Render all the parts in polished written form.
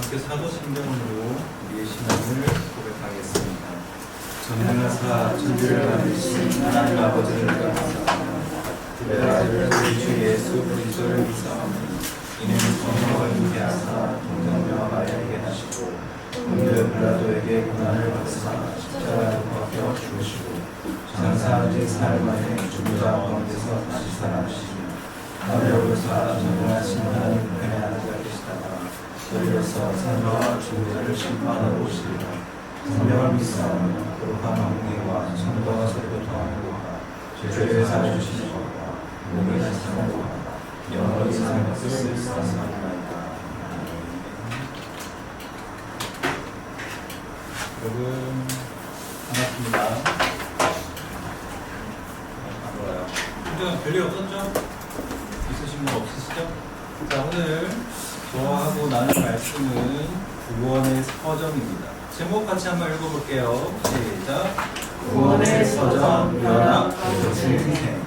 함께 사도신경으로 우리의 신앙을 고백하겠습니다. 전능하사 천지를 만드신 하나님 아버지를 감사합니다. 그의 아들 우리 주 예수 그리스도를 믿사오니 이는 성령과 함께하사 동정녀 마리아에게 나시고 본디오 빌라도에게 고난을 받으사 십자가에 못 박혀 죽으시고 장사한 지 사흘 만에 죽은 자 가운데서 다시 살아나시며 하늘로서 전능하신 하나님 우편에 앉아 계시다가 저희로서 산자와 죽은 자를 심판하러 오시리라. 성령을 믿사오니 거룩한 왕국과 성도와 서로 통하는 것과 죄를 사해 주시는 것과 몸이 다시 사는 것과 영원히 사는 것을 믿사옵나이다. 여러분 반갑습니다. 반가워요. 근데 별일 없었죠? 있으신 분 없으시죠? 자, 오늘 저하고 나눌 말씀은 구원의 서정입니다. 제목 같이 한번 읽어볼게요. 시작. 구원의 서정 연합 공동생.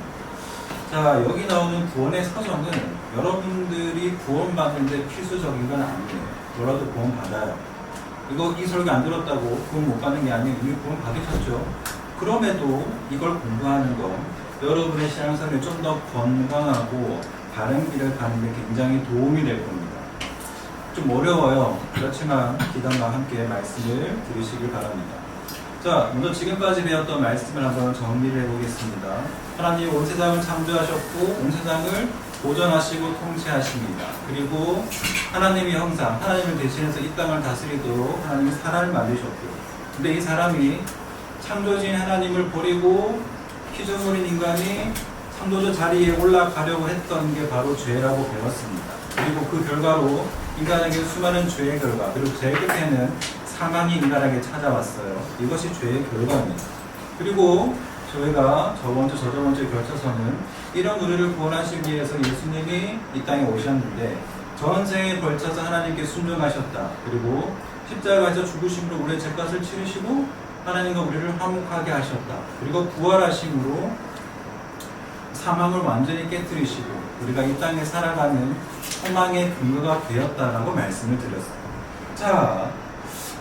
자, 여기 나오는 구원의 서정은 여러분들이 구원받는데 필수적인 건 아니에요. 뭐라도 구원 받아요. 이 설교 안 들었다고 구원 못 받는 게 아니에요. 이미 구원 받으셨죠. 그럼에도 이걸 공부하는 거 여러분의 신앙생활에 좀 더 건강하고 바른 길을 가는 데 굉장히 도움이 될 겁니다. 좀 어려워요. 그렇지만 기도와 함께 말씀을 들으시길 바랍니다. 자, 먼저 지금까지 배웠던 말씀을 한번 정리를 해보겠습니다. 하나님 온 세상을 창조하셨고 온 세상을 보존하시고 통치하십니다. 그리고 하나님의 형상, 하나님을 대신해서 이 땅을 다스리도록 하나님이 사람을 만드셨고, 근데 이 사람이 창조주인 하나님을 버리고 피조물인 인간이 창조주 자리에 올라가려고 했던 게 바로 죄라고 배웠습니다. 그리고 그 결과로 인간에게 수많은 죄의 결과, 그리고 제일 끝에는 사망이 인간에게 찾아왔어요. 이것이 죄의 결과입니다. 그리고 저희가 저번 주 걸쳐서는 이런 우리를 구원하시기 위해서 예수님이 이 땅에 오셨는데 전생에 걸쳐서 하나님께 순종하셨다. 그리고 십자가에서 죽으심으로 우리의 죄값을 치르시고 하나님과 우리를 화목하게 하셨다. 그리고 부활하심으로 사망을 완전히 깨뜨리시고 우리가 이 땅에 살아가는 소망의 근거가 되었다라고 말씀을 드렸어요. 자,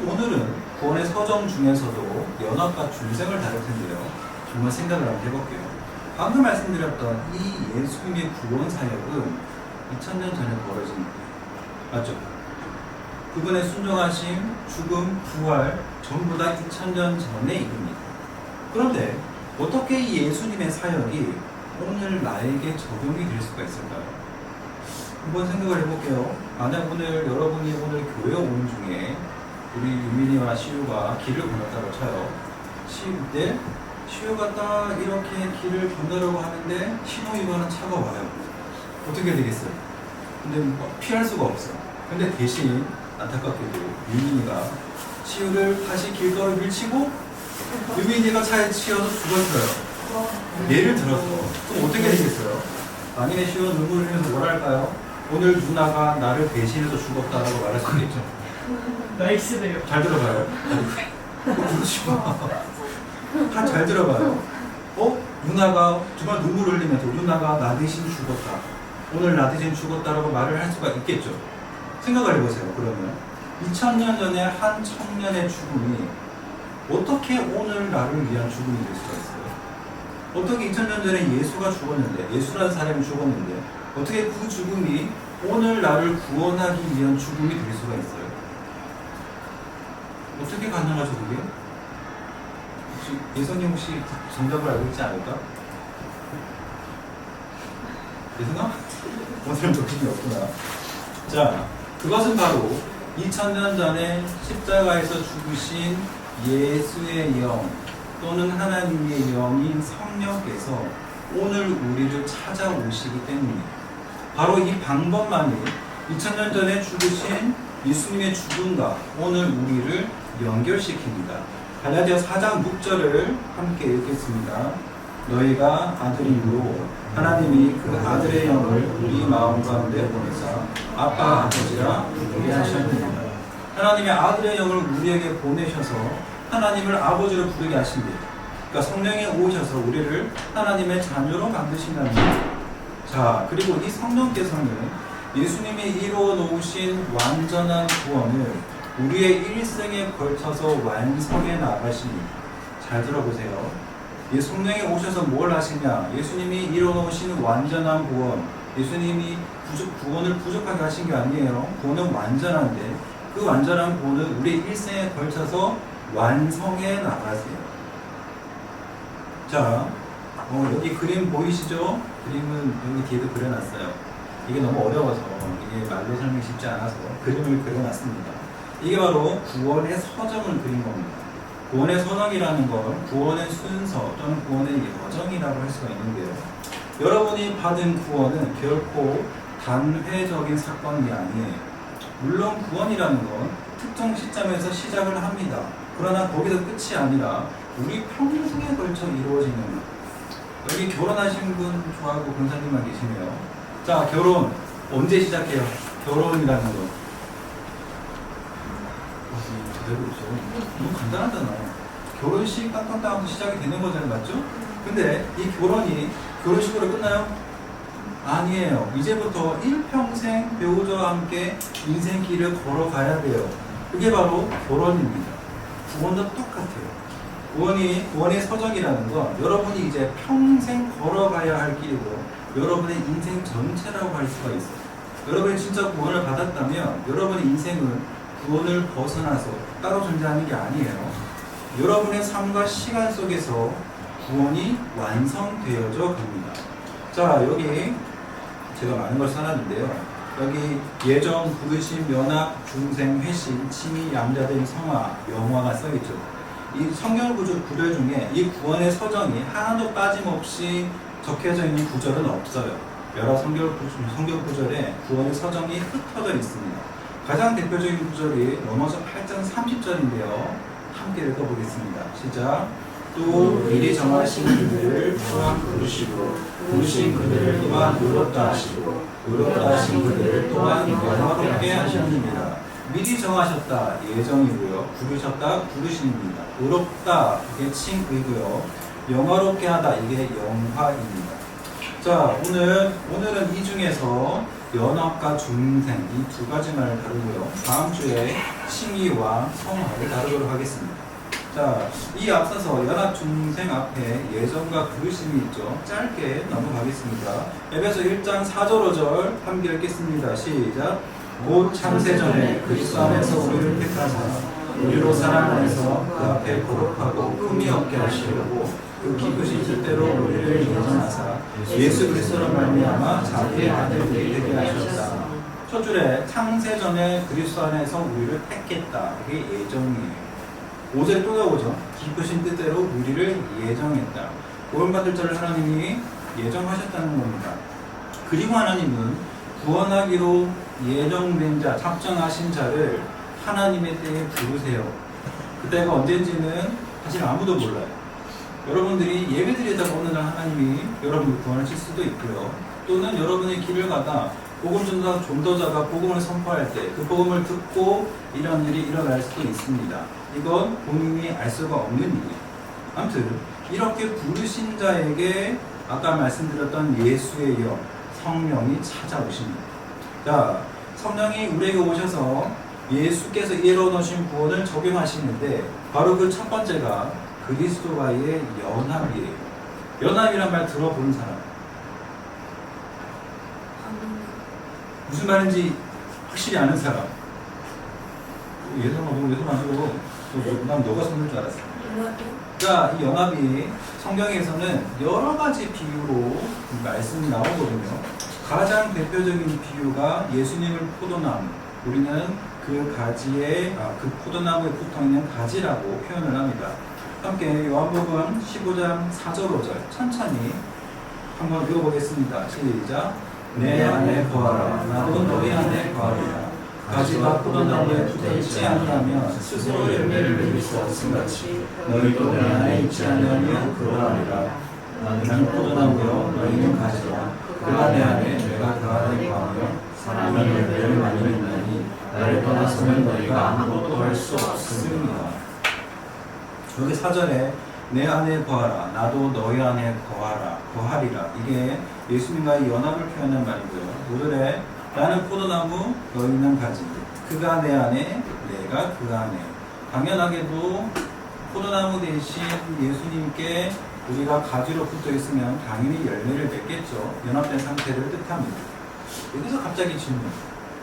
오늘은 구원의 서정 중에서도 연합과 중생을 다룰 텐데요. 정말 생각을 한번 해볼게요. 방금 말씀드렸던 이 예수님의 구원 사역은 2000년 전에 벌어진 거예요. 맞죠? 그분의 순종하심, 죽음, 부활 전부 다 2000년 전의 일입니다. 그런데 어떻게 이 예수님의 사역이 오늘 나에게 적용이 될 수가 있을까요? 한번 생각을 해볼게요. 만약 오늘 여러분이 오늘 교회 오는 중에 우리 유민이와 시우가 길을 건넜다고 쳐요. 때 시우가 딱 이렇게 길을 건너려고 하는데 신호위반은 차가 와요. 어떻게 되겠어요? 근데 피할 수가 없어요. 근데 대신 안타깝게도 유민이가 시우를 다시 길가로 밀치고 유민이가 차에 치여서 죽었어요. 예를 들어서 그럼 어떻게 되겠어요? 만약에 시우가 눈물을 흘리면서 뭐라 할까요? 오늘 누나가 나를 대신해서 죽었다라고 말할 수 있겠죠. 나이스네요. 잘 들어봐요. 그렇지 마. 다 잘 들어봐요. 누나가 정말 눈물 흘리면서 누나가 나 대신 죽었다. 오늘 나 대신 죽었다라고 말을 할 수가 있겠죠. 생각을 해보세요. 그러면 2000년 전에 한 청년의 죽음이 어떻게 오늘 나를 위한 죽음이 될 수가 있어요? 어떻게 2000년 전에 예수가 죽었는데, 예수라는 사람이 죽었는데 어떻게 그 죽음이 오늘 나를 구원하기 위한 죽음이 될 수가 있어요? 어떻게 가능하죠, 그게? 혹시 예선님 혹시 정답을 알고 있지 않을까? 예선아? 오늘은 정신이 없구나. 자, 그것은 바로 2000년 전에 십자가에서 죽으신 예수의 영 또는 하나님의 영인 성령께서 오늘 우리를 찾아오시기 때문입니다. 바로 이 방법만이 2000년 전에 죽으신 예수님의 죽음과 오늘 우리를 연결시킵니다. 갈라디아 4장 6절을 함께 읽겠습니다. 너희가 아들이므로 하나님이 그 아들의 영을 우리 마음 가운데 보내사 아빠 아버지라 부르게 하셨느니라. 하나님의 아들의 영을 우리에게 보내셔서 하나님을 아버지로 부르게 하십니다. 그러니까 성령이 오셔서 우리를 하나님의 자녀로 만드신다는 거죠. 자, 그리고 이 성령께서는 예수님이 이루어 놓으신 완전한 구원을 우리의 일생에 걸쳐서 완성해 나가십니다. 잘 들어보세요. 이 성령이 오셔서 뭘 하시냐? 예수님이 이루어 놓으신 완전한 구원, 예수님이 구원을 부족하게 하신 게 아니에요. 구원은 완전한데 그 완전한 구원을 우리 일생에 걸쳐서 완성해 나가세요. 자, 여기 그림 보이시죠? 그림은 여기 뒤에도 그려놨어요. 이게 너무 어려워서 이게 말로 설명이 쉽지 않아서 그림을 그려놨습니다. 이게 바로 구원의 서정을 그린 겁니다. 구원의 서정이라는 건 구원의 순서 또는 구원의 여정이라고 할 수가 있는데요. 여러분이 받은 구원은 결코 단회적인 사건이 아니에요. 물론 구원이라는 건 특정 시점에서 시작을 합니다. 그러나 거기서 끝이 아니라 우리 평생에 걸쳐 이루어지는 것. 여기 결혼하신 분 좋아하고 권사님만 계시네요. 자, 결혼 언제 시작해요? 결혼이라는 거. 제대로 그렇죠. 너무 간단하잖아. 결혼식 땅땅땅 시작이 되는 거잖아요, 맞죠? 근데 이 결혼이 결혼식으로 끝나요? 아니에요. 이제부터 일평생 배우자와 함께 인생길을 걸어가야 돼요. 그게 바로 결혼입니다. 구원도 똑같아요. 구원의 서정이라는 건 여러분이 이제 평생 걸어가야 할 길이고 여러분의 인생 전체라고 할 수가 있어요. 여러분이 진짜 구원을 받았다면 여러분의 인생은 구원을 벗어나서 따로 존재하는 게 아니에요. 여러분의 삶과 시간 속에서 구원이 완성되어져 갑니다. 자, 여기 제가 많은 걸 써놨는데요. 여기 예정, 부르심, 연합, 중생, 회심, 칭의, 양자된 성화, 영화가 써있죠. 이 성경 구절 중에 이 구원의 서정이 하나도 빠짐없이 적혀져 있는 구절은 없어요. 여러 성경 구절에 구원의 서정이 흩어져 있습니다. 가장 대표적인 구절이 로마서 8장 30절인데요. 함께 읽어보겠습니다. 시작. 또 미리 정하신 그들을 또한 부르시고 부르신 그들을 또한 의롭다 하시고 의롭다 하신 그들을 또한 영화롭게 하셨느니라. 미리 정하셨다 예정이고요. 부르셨다 부르심입니다. 의롭다 이게 칭의고요. 영화롭게 하다 이게 영화입니다. 자, 오늘은 이 중에서 연합과 중생 이 두 가지 말을 다루고요. 다음 주에 칭의와 성화를 다루도록 하겠습니다. 자, 이 앞서서 연합 중생 앞에 예정과 부르심이 있죠. 짧게 넘어가겠습니다. 에베소 1장 4절 5절 함께 읽겠습니다. 시작. 곧 창세전에 그리스도 안에서 우리를 택하사 우리로 사랑 안에서 그 앞에 거룩하고 흠이 없게 하시려고 그 기쁘신 뜻대로 우리를 예정하사 예수 그리스도로 말미암아 자기의 아들들이 되게 하셨다. 첫 줄에 창세전에 그리스도 안에서 우리를 택했다. 이게 예정이에요. 5절에 또 나오죠. 기쁘신 뜻대로 우리를 예정했다. 구원받을 자를 하나님이 예정하셨다는 겁니다. 그리고 하나님은 구원하기로 예정된 자, 작정하신 자를 하나님의 때에 부르세요. 그때가 언젠지는 사실 아무도 몰라요. 여러분들이 예배드리다가 어느 날 하나님이 여러분을 구원하실 수도 있고요. 또는 여러분의 길을 가다 복음 전도자가 복음을 선포할 때 그 복음을 듣고 이런 일이 일어날 수도 있습니다. 이건 본인이 알 수가 없는 일이에요. 아무튼 이렇게 부르신 자에게 아까 말씀드렸던 예수의 영, 성령이 찾아오십니다. 자, 성령이 우리에게 오셔서 예수께서 이뤄놓으신 구원을 적용하시는데 바로 그 첫 번째가 그리스도와의 연합이에요. 연합이란 말 들어본 사람? 무슨 말인지 확실히 아는 사람? 예선 보고 예선 안 하고 난 너가 손을 줄 알았어. 자, 이 연합이 성경에서는 여러 가지 비유로 말씀이 나오거든요. 가장 대표적인 비유가 예수님을 포도나무, 우리는 그 가지에 그 포도나무에 붙어있는 가지라고 표현을 합니다. 함께 요한복음 15장 4절 5절 천천히 한번 읽어보겠습니다. 시작. 내 안에 거하라 나도 너희 안에 거하리라. 가지가 포도나무에 붙어있지 아니하면 스스로 열매를 맺을 수 없음같이 너희도 내 안에 있지 않으면 그러하리라. 나는 포도나무요 너희는 가지라. 그가 내 안에 내가 그 안에 거하며 사람이 열매를 많이 맺나니 나를 떠나서는 너희가 아무것도 할 수 없습니다. 여기 4절에 내 안에 거하라 나도 너희 안에 거하리라. 이게 예수님과의 연합을 표현한 말이고요. 5절에 나는 포도나무, 너희는 가지. 그가 내 안에, 내가 그 안에. 당연하게도 포도나무 대신 예수님께 우리가 가지로 붙어 있으면 당연히 열매를 맺겠죠. 연합된 상태를 뜻합니다. 여기서 갑자기 질문.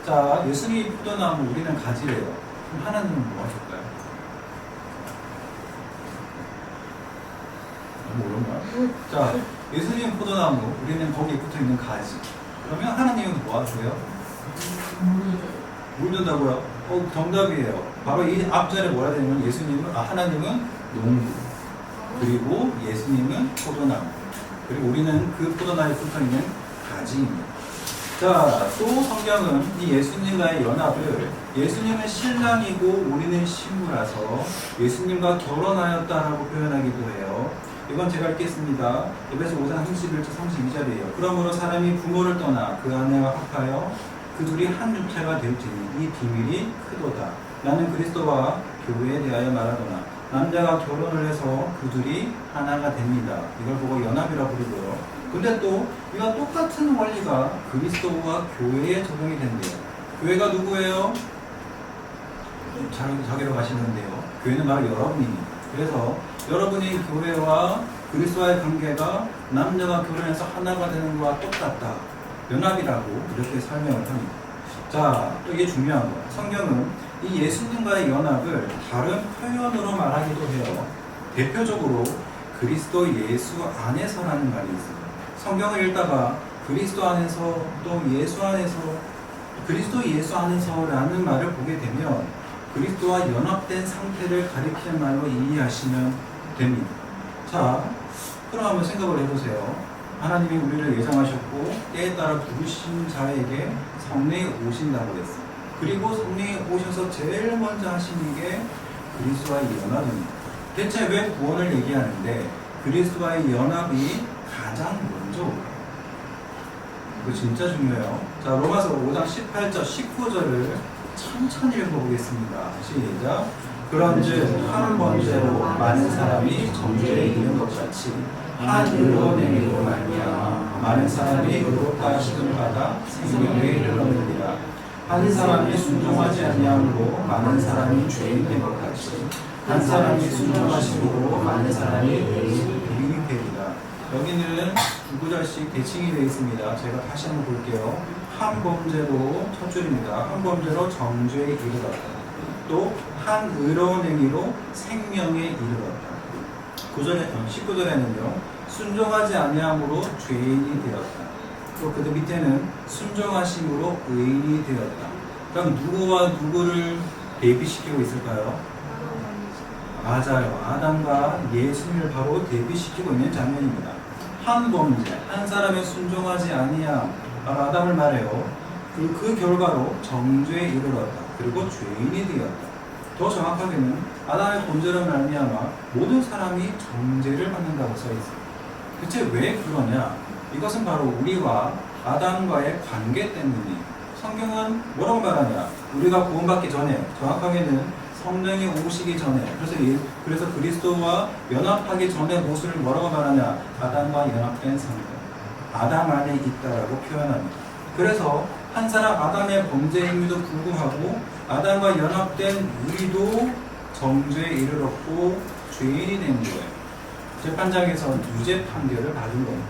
자, 예수님이 포도나무, 우리는 가지래요. 그럼 하나님은 뭐 하실까요? 모르나? 자, 예수님은 포도나무, 우리는 거기에 붙어 있는 가지. 그러면 하나님은 뭐 하세요? 물 준다고요? 정답이에요. 바로 이 앞절에 뭐라 되냐면 하나님은 농부, 그리고 예수님은 포도나무, 그리고 우리는 그 포도나무에 붙어 있는 가지입니다. 자, 또 성경은 이 예수님과의 연합을 예수님은 신랑이고 우리는 신부라서 예수님과 결혼하였다라고 표현하기도 해요. 이건 제가 읽겠습니다. 에베소 5장 31절 32절이에요. 그러므로 사람이 부모를 떠나 그 아내와 합하여 그 둘이 한 육체가 될지니 이 비밀이 크도다. 나는 그리스도와 교회에 대하여 말하노라. 남자가 결혼을 해서 그 둘이 하나가 됩니다. 이걸 보고 연합이라 부르고요. 근데 또 이와 똑같은 원리가 그리스도와 교회에 적용이 된대요. 교회가 누구예요? 자기로 가시는데요. 교회는 바로 여러분입니다. 그래서 여러분이 교회와 그리스도와의 관계가 남녀가 결혼해서 하나가 되는 것과 똑같다. 연합이라고 이렇게 설명을 합니다. 자, 또 이게 중요한 거예요. 성경은 이 예수님과의 연합을 다른 표현으로 말하기도 해요. 대표적으로 그리스도 예수 안에서라는 말이 있어요. 성경을 읽다가 그리스도 안에서 또 예수 안에서 그리스도 예수 안에서라는 말을 보게 되면 그리스도와 연합된 상태를 가리키는 말로 이해하시면 됩니다. 자, 그럼 한번 생각을 해보세요. 하나님이 우리를 예정하셨고 때에 따라 부르신 자에게 성령이 오신다고 했어요. 그리고 성령이 오셔서 제일 먼저 하시는 게 그리스도와의 연합입니다. 대체 왜 구원을 얘기하는데 그리스도와의 연합이 가장 먼저 올까요? 이거 진짜 중요해요. 자, 로마서 5장 18절 19절을 천천히 읽어보겠습니다. 시작. 그런즉 한 번째로 많은 사람이 정죄에 이르는 것 같이 한 의로운 행위로 말미암아 많은 사람이 의롭다 하심을 받아 생명에 이르렀느니라. 한 사람이 순종하지 아니함으로 많은 사람이 죄인 된 것 같이 한 사람이 순종하심으로 많은 사람이 의인이 되리라. 여기는 두 구절씩 대칭이 되어 있습니다. 제가 다시 한번 볼게요. 한 범죄로 첫 줄입니다. 한 범죄로 정죄에 이르렀다. 또 한 의로운 행위로 생명에 이르렀다. 19절에는요. 순종하지 아니함으로 죄인이 되었다. 또 그 밑에는 순종하심으로 의인이 되었다. 그럼 누구와 누구를 대비시키고 있을까요? 맞아요. 아담과 예수님을 바로 대비시키고 있는 장면입니다. 한 범죄, 한 사람의 순종하지 아니함, 바로 아담을 말해요. 그 결과로 정죄에 이르렀다. 그리고 죄인이 되었다. 더 정확하게는 아담의 범죄로 말미암아 모든 사람이 정죄를 받는다고 써 있어요. 대체 왜 그러냐? 이것은 바로 우리와 아담과의 관계 때문이에요. 성경은 뭐라고 말하냐? 우리가 구원받기 전에, 정확하게는 성령이 오시기 전에, 그래서 그리스도와 연합하기 전에 모습을 뭐라고 말하냐? 아담과 연합된 상태, 아담 안에 있다라고 표현합니다. 그래서 한 사람 아담의 범죄임에도 불구하고 아담과 연합된 우리도 정죄에 이르렀고 죄인이 된 거예요. 재판장에서 유죄 판결을 받은 겁니다.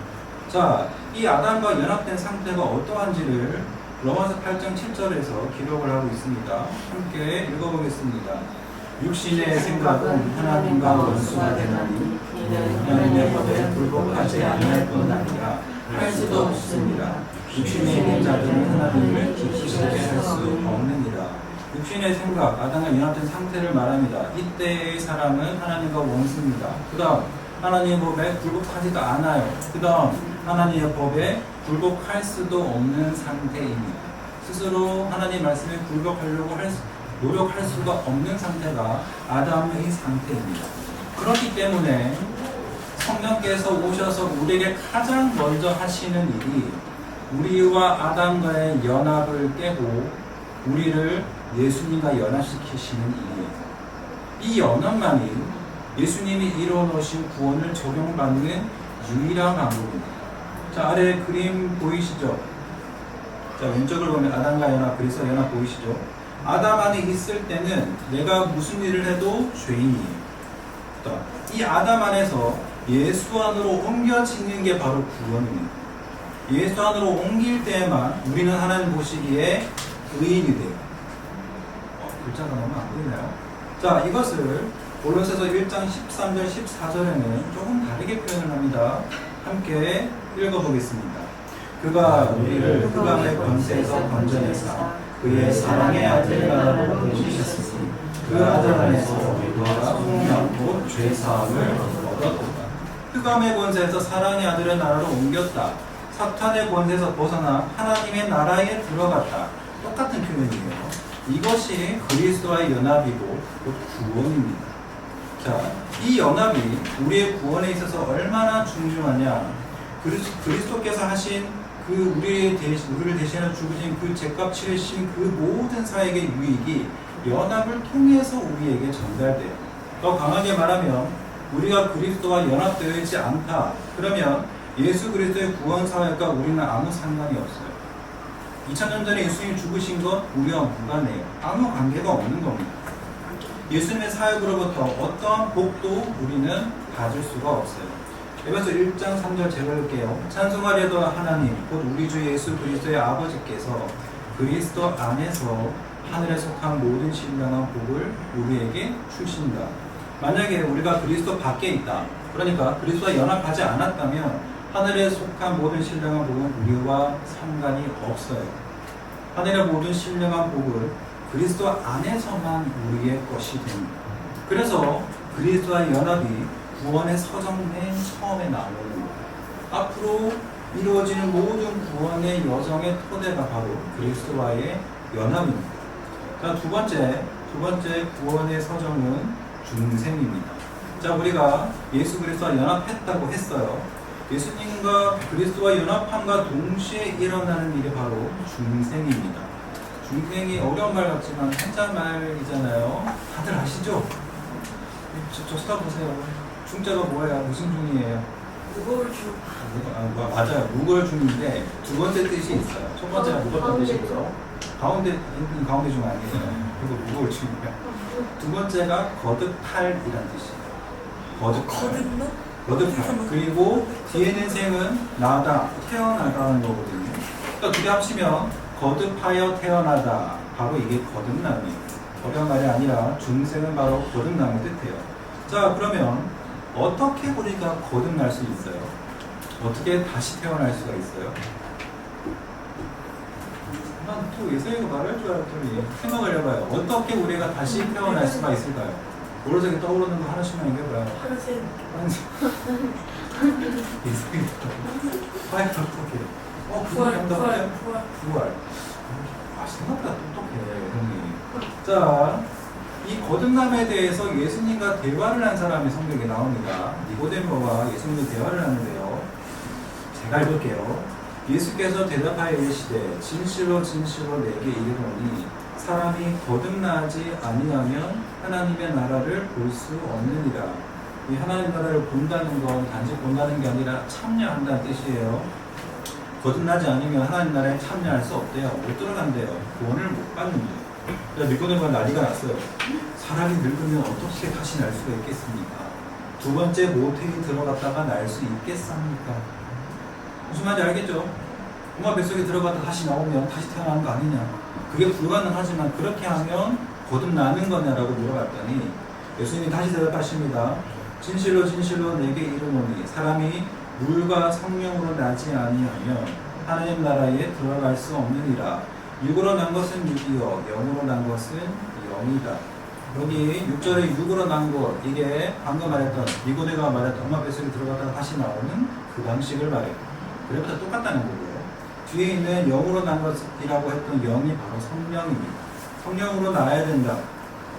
자, 이 아담과 연합된 상태가 어떠한지를 로마서 8장 7절에서 기록을 하고 있습니다. 함께 읽어보겠습니다. 육신의 생각은 하나님과 원수가 되나니 하나님의 법에 불복하지 아니할 뿐 아니라 할 수도 없습니다. 육신에 있는 자들은 하나님을 기쁘시게 할 수 없느니라. 육신의 생각, 아담과 연합된 상태를 말합니다. 이때의 사람은 하나님과 원수입니다. 그 다음 하나님의 법에 굴복하지도 않아요. 그 다음 하나님의 법에 굴복할 수도 없는 상태입니다. 스스로 하나님 말씀에 굴복하려고 노력할 수가 없는 상태가 아담의 상태입니다. 그렇기 때문에 성령께서 오셔서 우리에게 가장 먼저 하시는 일이 우리와 아담과의 연합을 깨고 우리를 예수님과 연합시키시는 일이에요. 이 연합만이 예수님이 이루어놓으신 구원을 적용받는 유일한 방법입니다. 자, 아래 그림 보이시죠? 자, 왼쪽을 보면 아담과 연합, 그리스도 연합 보이시죠? 아담 안에 있을 때는 내가 무슨 일을 해도 죄인이에요. 이 아담 안에서 예수 안으로 옮겨지는 게 바로 구원입니다. 예수 안으로 옮길 때에만 우리는 하나님 보시기에 의인이 돼요. 글자가 너무 안 보이나요? 자, 이것을 골로새서 1장 13절 14절에는 조금 다르게 표현을 합니다. 함께 읽어보겠습니다. 그가 우리를 흑암의 권세에서 건져내사 그의 사랑의 아들의 나라로 옮기셨으니 그 아들 안에서 우리가 생명 곧 죄사함을 얻었도다. 흑암의 권세에서 사랑의 아들의 나라로 옮겼다. 사탄의 권세에서 벗어나 하나님의 나라에 들어갔다. 똑같은 표현이에요. 이것이 그리스도와의 연합이고 곧 구원입니다. 자, 이 연합이 우리의 구원에 있어서 얼마나 중요하냐? 그리스도께서 하신 그 우리를 대신해 죽으신 그 죄값 치르신 그 모든 사역의 유익이 연합을 통해서 우리에게 전달돼요. 더 강하게 말하면 우리가 그리스도와 연합되어 있지 않다. 그러면 예수 그리스도의 구원 사역과 우리는 아무 상관이 없어요. 2000년 전에 예수님이 죽으신 것 우리와 무관해요. 아무 관계가 없는 겁니다. 예수님의 사역으로부터 어떠한 복도 우리는 받을 수가 없어요. 에베소 1장 3절 제가 읽을게요. 찬송하려도 하나님 곧 우리 주 예수 그리스도의 아버지께서 그리스도 안에서 하늘에 속한 모든 신령한 복을 우리에게 주신다. 만약에 우리가 그리스도 밖에 있다. 그러니까 그리스도와 연합하지 않았다면 하늘에 속한 모든 신령한 복은 우리와 상관이 없어요. 하늘의 모든 신령한 복을 그리스도 안에서만 우리의 것이 됩니다. 그래서 그리스도와 연합이 구원의 서정 맨 처음에 나오는 거예요. 앞으로 이루어지는 모든 구원의 여정의 토대가 바로 그리스도와의 연합입니다. 자, 두 번째 구원의 서정은 중생입니다. 자, 우리가 예수 그리스도와 연합했다고 했어요. 예수님과 그리스도와 연합함과 동시에 일어나는 일이 바로 중생입니다. 중생이 어려운 말 같지만 한자말이잖아요. 다들 아시죠? 저 쳐다보세요. 중자가 뭐예요? 무슨 중이에요? 무거울 줄. 맞아요. 무거울중인데 두 번째 뜻이 있어요. 첫 번째가 무겁다는 뜻이고요. 가운데 중 아니에요. 그리고 무거울중이고요. 두 번째가 거듭할이라는 뜻이에요. 거듭할. 그리고 뒤에는 생은 나다, 태어나다는 거거든요. 그러니까 두 개 합치면 거듭하여 태어나다. 바로 이게 거듭남이에요. 어려운 말이 아니라 중생은 바로 거듭남을 뜻해요. 자, 그러면 어떻게 우리가 거듭날 수 있어요? 어떻게 다시 태어날 수가 있어요? 난 또 예수님이 말할 줄 알았더니 생각을 해봐요. 어떻게 우리가 다시 태어날 수가 있을까요? 머릿속에 떠오르는 거 하나씩만 얘기해봐요. 하나씩. 예수님이 화해 어떻게? 부활. 생각보다 똑똑해, 형님. 자, 이 거듭남에 대해서 예수님과 대화를 한 사람이 성경에 나옵니다. 니고데모가 예수님과 대화를 하는데요. 제가 읽을게요. 예수께서 대답하여 이르시되 진실로 진실로 내게 이르노니 사람이 거듭나지 아니하면 하나님의 나라를 볼 수 없느니라. 이 하나님 나라를 본다는 건 단지 본다는 게 아니라 참여한다는 뜻이에요. 거듭나지 않으면 하나님 나라에 참여할 수 없대요. 못 들어간대요. 구원을 못 받는데요. 니고데모가 난리가 났어요. 사람이 늙으면 어떻게 다시 날 수가 있겠습니까? 두 번째 모태에 들어갔다가 날 수 있겠습니까? 무슨 말인지 알겠죠? 엄마 뱃속에 들어갔다 다시 나오면 다시 태어나는 거 아니냐? 그게 불가능하지만 그렇게 하면 거듭나는 거냐라고 물어봤더니 예수님이 다시 대답하십니다. 진실로 진실로 내게 이르노니 사람이 물과 성령으로 나지 아니하면 하나님 나라에 들어갈 수 없느니라. 육으로 난 것은 육이요 영으로 난 것은 영이다. 여기 6절에 육으로 난 것, 이게 방금 말했던 니고데모가 말했던 엄마 뱃속에 들어갔다가 다시 나오는 그 방식을 말해요. 그래부터 똑같다는 거고요. 뒤에 있는 영으로 난 것이라고 했던 영이 바로 성령입니다. 성령으로 나야 된다.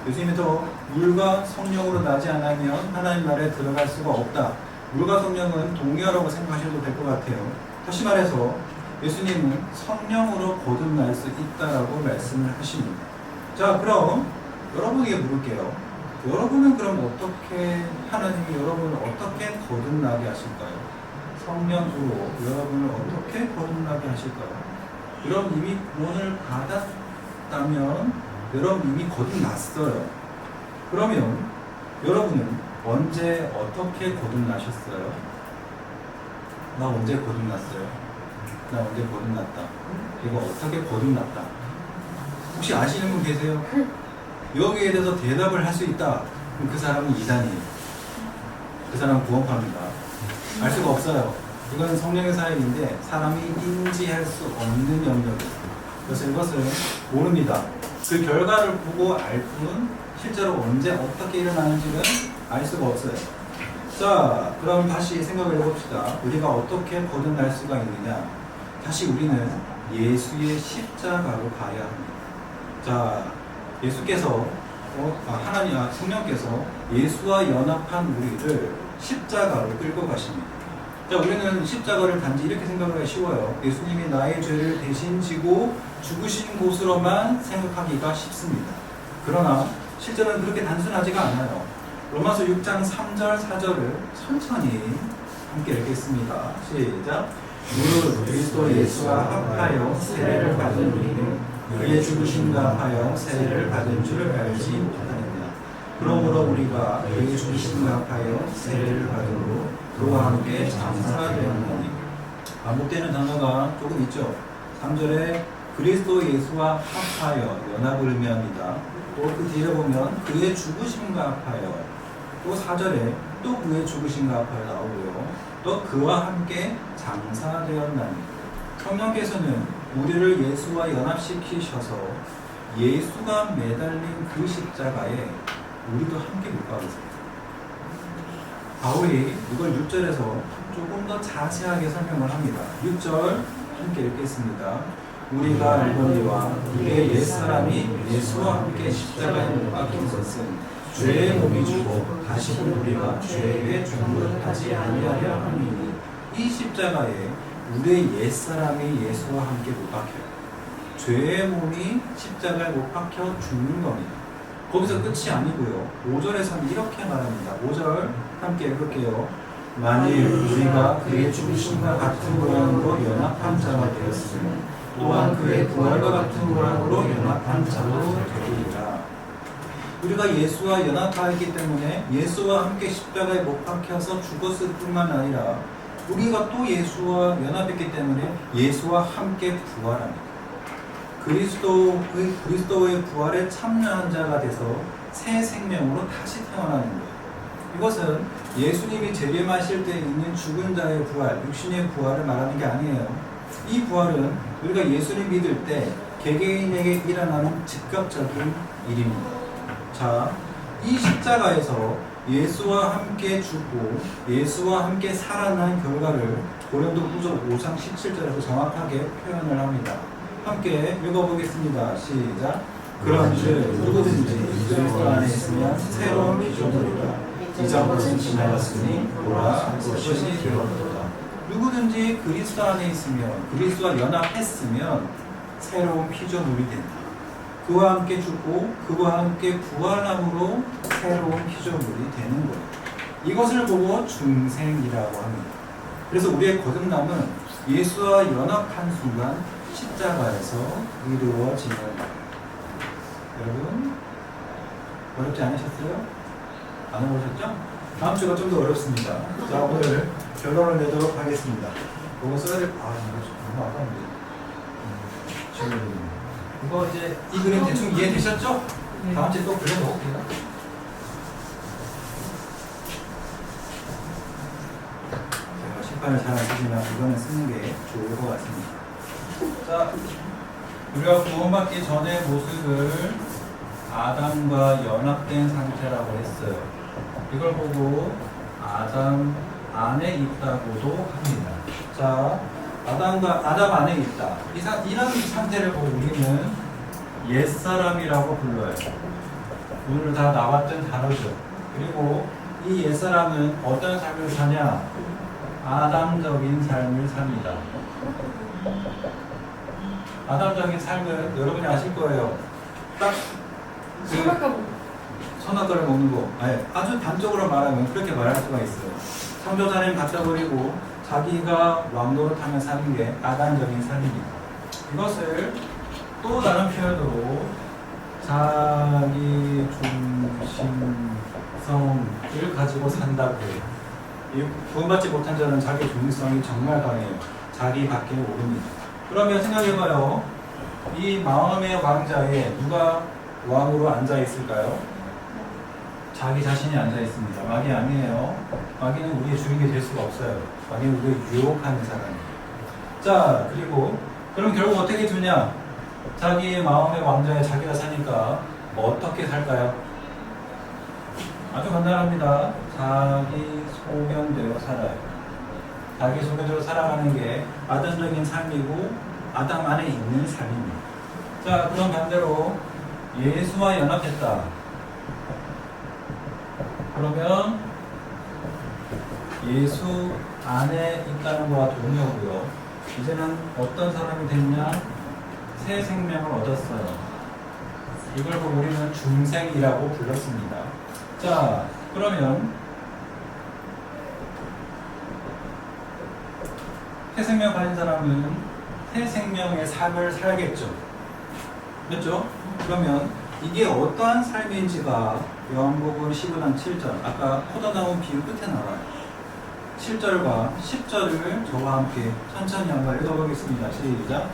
예수님이 또 물과 성령으로 나지 않으면 하나님 나라에 들어갈 수가 없다. 물과 성령은 동의어라고 생각하셔도 될 것 같아요. 다시 말해서 예수님은 성령으로 거듭날 수 있다라고 말씀을 하십니다. 자, 그럼 여러분에게 물을게요. 여러분은 그럼 어떻게 하나님이 여러분을 어떻게 거듭나게 하실까요? 성령으로 여러분을 어떻게 거듭나게 하실까요? 여러분 이미 구원을 받았다면 여러분 이미 거듭났어요. 그러면 여러분은 언제 어떻게 거듭나셨어요? 나 언제 거듭났어요? 나 언제 거듭났다. 이거 어떻게 거듭났다. 혹시 아시는 분 계세요? 여기에 대해서 대답을 할 수 있다. 그럼 그 사람은 이단이에요. 그 사람은 구원파입니다. 알 수가 없어요. 이건 성령의 사역인데 사람이 인지할 수 없는 영역이에요. 그래서 이것을 모릅니다. 그 결과를 보고 알 뿐 실제로 언제 어떻게 일어나는지는 알 수가 없어요. 자, 그럼 다시 생각을 해봅시다. 우리가 어떻게 거듭날 수가 있느냐? 다시 우리는 예수의 십자가로 가야 합니다. 자, 예수께서 하나님, 성령께서 예수와 연합한 우리를 십자가로 끌고 가십니다. 자, 우리는 십자가를 단지 이렇게 생각하기가 쉬워요. 예수님이 나의 죄를 대신 지고 죽으신 곳으로만 생각하기가 쉽습니다. 그러나 실제로는 그렇게 단순하지가 않아요. 로마서 6장 3절 4절을 천천히 함께 읽겠습니다. 시작. 무릇 그리스도 예수와 합하여 세례를 받은 우리는 그의 죽으심과 합하여 세례를 받은 줄을 알지 못하느냐. 그러므로 우리가 그의 죽으심과 합하여 세례를 받음으로 그와 함께 장사되었나니. 반복되는 단어가 조금 있죠. 3절에 그리스도 예수와 합하여 연합을 의미합니다. 또 그 뒤에 보면 그의 죽으심과 합하여, 또 4절에 또 그의 죽으심과 합하여 나오고요. 또 그와 함께 장사되었나니. 성령께서는 우리를 예수와 연합시키셔서 예수가 매달린 그 십자가에 우리도 함께 못 박으세요. 바울이 이걸 6절에서 조금 더 자세하게 설명을 합니다. 6절 함께 읽겠습니다. 우리가 알거니와 우리의 옛사람이 예수와 함께 십자가에 못 박힌 것은 죄의 몸이주고 다시는 우리가 죄의 종노릇하지 아니하려 함이니 이 십자가에 우리의 옛사람이 예수와 함께 못 박혀요. 죄의 몸이 십자가에 못 박혀 죽는 겁니다. 거기서 끝이 아니고요. 5절에서는 이렇게 말합니다. 5절 함께 읽을게요. 만일 우리가 그의 죽으심과 같은 모양으로 연합한 자가 되었으면 또한 그의 부활과 같은 모양으로 연합한 자로 되리라. 우리가 예수와 연합하였기 때문에 예수와 함께 십자가에 못 박혀서 죽었을 뿐만 아니라 우리가 또 예수와 연합했기 때문에 예수와 함께 부활합니다. 그리스도의 부활에 참여한 자가 돼서 새 생명으로 다시 태어나는 거예요. 이것은 예수님이 재림하실 때 있는 죽은 자의 부활, 육신의 부활을 말하는 게 아니에요. 이 부활은 우리가 예수를 믿을 때 개개인에게 일어나는 즉각적인 일입니다. 자, 이 십자가에서 예수와 함께 죽고 예수와 함께 살아난 결과를 고린도후서 5장 17절에서 정확하게 표현을 합니다. 함께 읽어보겠습니다. 시작. 그런즉 누구든지 그리스도 안에 있으면 새로운 피조물이라. 이전 것은 지나갔으니 보라 그것이 되었도다. 누구든지 그리스도 안에 있으면, 그리스도와 연합했으면 새로운 피조물이 된다. 그와 함께 죽고 그와 함께 부활함으로 새로운 피조물이 되는 거예요. 이것을 보고 중생이라고 합니다. 그래서 우리의 거듭남은 예수와 연합한 순간 십자가에서 이루어지는 거예요. 여러분 어렵지 않으셨어요? 안 어려우셨죠? 다음 주가 좀 더 어렵습니다. 자, 오늘 결론을 내도록 하겠습니다. 이거 써야 될, 이거 너무 아까운데. 이거 이제 이 그림 대충 이해되셨죠? 네. 다음 주에 또 그려놓을게요. 제가 심판을 잘 안 쓰지만 이거는 쓰는 게 좋을 것 같습니다. 자, 우리가 구원받기 전의 모습을 아담과 연합된 상태라고 했어요. 이걸 보고 아담 안에 있다고도 합니다. 자, 아담 안에 있다. 이런 상태를 보고 우리는 옛사람이라고 불러요. 오늘 다 나왔던 단어죠. 그리고 이 옛사람은 어떤 삶을 사냐? 아담적인 삶을 삽니다. 아담적인 삶은 여러분이 아실 거예요. 딱 선악과를 먹는 거. 아주 단적으로 말하면 그렇게 말할 수가 있어요. 창조자님 갖다 버리고 자기가 왕노릇하며 사는 게 아담적인 삶입니다. 이것을 또 다른 표현으로 자기 중심성을 가지고 산다고 해요. 이 구원받지 못한 자는 자기 중심성이 정말 강해요. 자기밖에 모릅니다. 그러면 생각해봐요. 이 마음의 왕자에 누가 왕으로 앉아 있을까요? 자기 자신이 앉아 있습니다. 마귀 아니에요. 마귀는 우리의 주인이 될 수가 없어요. 마귀는 우리를 유혹하는 사람이에요. 자, 그리고 그럼 결국 어떻게 되냐? 자기의 마음의 왕자에 자기가 사니까 뭐 어떻게 살까요? 아주 간단합니다. 자기 소견대로 살아요. 자기 소견대로 살아가는 게 아담적인 삶이고 아담 안에 있는 삶입니다. 자, 그럼 반대로 예수와 연합했다. 그러면 예수 안에 있다는 것과 동의하고요. 이제는 어떤 사람이 됐냐? 새 생명을 얻었어요. 이걸 보고 우리는 중생이라고 불렀습니다. 자, 그러면 새 생명 가진 사람은 새 생명의 삶을 살겠죠. 그렇죠? 그러면 이게 어떠한 삶인지가 요한복음 15장 7절, 아까 포도나무 비유 끝에 나와요. 7절과 10절을 저와 함께 천천히 한번 읽어보겠습니다. 시작.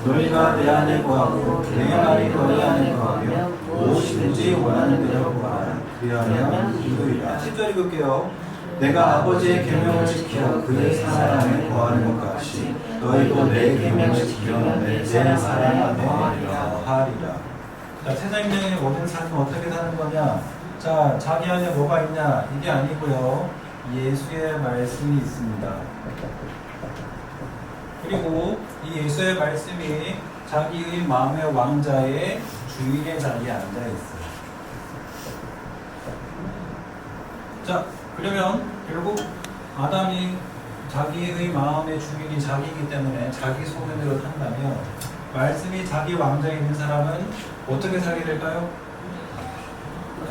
너희가 내 안에 거하고 내 말이 너희 안에 거하며 무엇이든지 원하는 대로 구하라. 그리하면 이루리라. 10절 읽을게요. 내가 아버지의 계명을 지켜 그의 사랑 안에 거하는 것 같이 너희도 내 계명을 지키면 내 사랑 안에 거하리라. 자, 새 생명의 모든 삶은 어떻게 사는 거냐? 자, 자기 안에 뭐가 있냐? 이게 아니고요. 예수의 말씀이 있습니다. 그리고 이 예수의 말씀이 자기의 마음의 왕자의 주인의 자리에 앉아 있어요. 자, 그러면 결국 아담이 자기의 마음의 주인이 자기이기 때문에 자기 소견대로 산다면 말씀이 자기 왕자에 있는 사람은 어떻게 살게 될까요?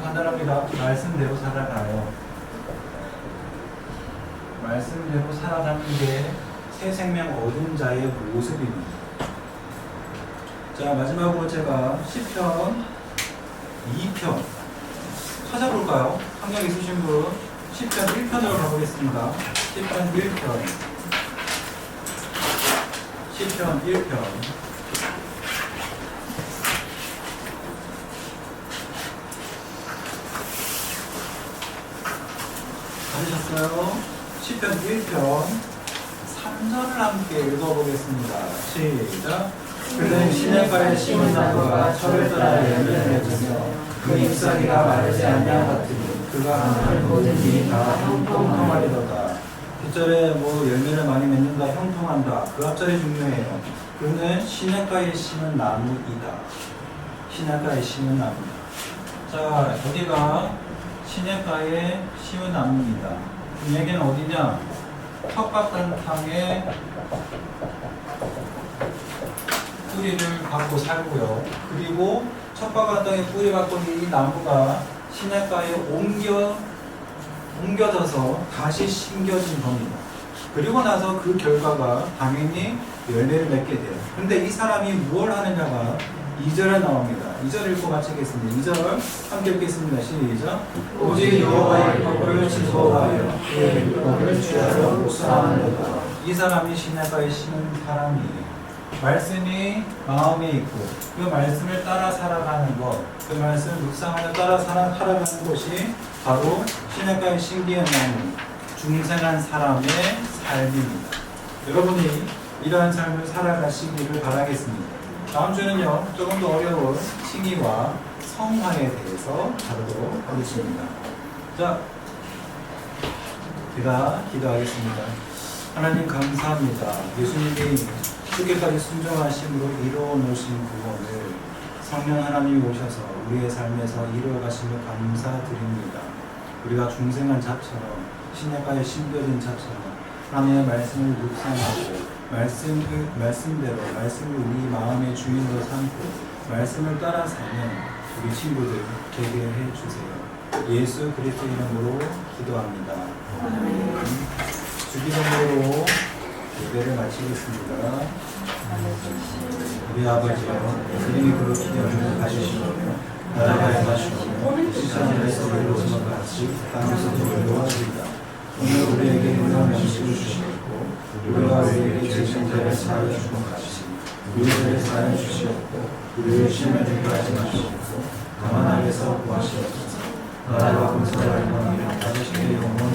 간단합니다. 말씀대로 살아가요. 말씀대로 살아가는 게 새 생명 얻은 자의 모습입니다. 자, 마지막으로 제가 시편 2편 찾아볼까요? 성경 있으신 분 시편 1편으로 가보겠습니다. 시편 1편 시편 1편 찾으셨어요? 시편 1편 3절을 함께 읽어보겠습니다. 시작. 그는 시냇가에 심은 나무가 철을 따라 열매를 맺으며 그 잎사귀가 마르지 아니하였으니 그가 하는 모든 일이 다 형통하리로다. 뒷절에 뭐 열매를 많이 맺는다, 형통한다. 그 앞절이 중요해요. 그는 시냇가에 심은 나무이다. 시냇가에 심은 나무다. 자, 여기가 시냇가에 심은 나무입니다. 이 얘기는 어디냐? 텃밭단탕에 뿌리를 받고 살고요. 그리고 텃밭단탕에 뿌리 받고 이 나무가 시냇가에 옮겨져서 다시 심겨진 겁니다. 그리고 나서 그 결과가 당연히 열매를 맺게 돼요. 근데 이 사람이 무엇을 하느냐가 2절에 나옵니다. 2절 읽고 마치겠습니다. 2절 함께 읽겠습니다. 시작. 오직 여호와의 율법을 지도하여 그의 율법을 취하여 묵상하는도다. 이 사람이 시냇가에 심은 사람이에요. 말씀이 마음에 있고 그 말씀을 따라 살아가는 것, 그 말씀을 묵상하며 따라 살아가는 것이 바로 시냇가에 심기한 나무, 중생한 사람의 삶입니다. 여러분이 이러한 삶을 살아가시기를 바라겠습니다. 다음 주는요, 조금 더 어려운 칭의와 성화에 대해서 다루도록 하겠습니다. 자, 제가 기도하겠습니다. 하나님 감사합니다. 예수님이 죽기까지 순종하심으로 이루어 놓으신 구원을 성령 하나님이 오셔서 우리의 삶에서 이루어 가심을 감사드립니다. 우리가 중생한 자처럼 시냇가에 심겨진 자처럼 하나님의 말씀을 묵상하고 말씀대로 말씀을 우리 마음의 주인으로 삼고 말씀을 따라 사는 우리 친구들 되게 해주세요. 예수 그리스도 이름으로 기도합니다. 주기도문으로 예배를 마치겠습니다. 우리 아버지여, 이름이 그렇게 여기를 가지시오며 나라가 임하시오며 세상에서 이루어진 것 같이 땅에서도 이루어지리이다. 오늘 우리에게 일용할 양식을 주시옵고 우리가 우리에게 죄진 죄를 사하여 준 것 같이 우리 죄를 사하여 주시옵고 우리를 시험에 들게 하지 마시옵고 다만 악에서 구하시옵소서. 나라와 권세와 영광이 아버지께 영원히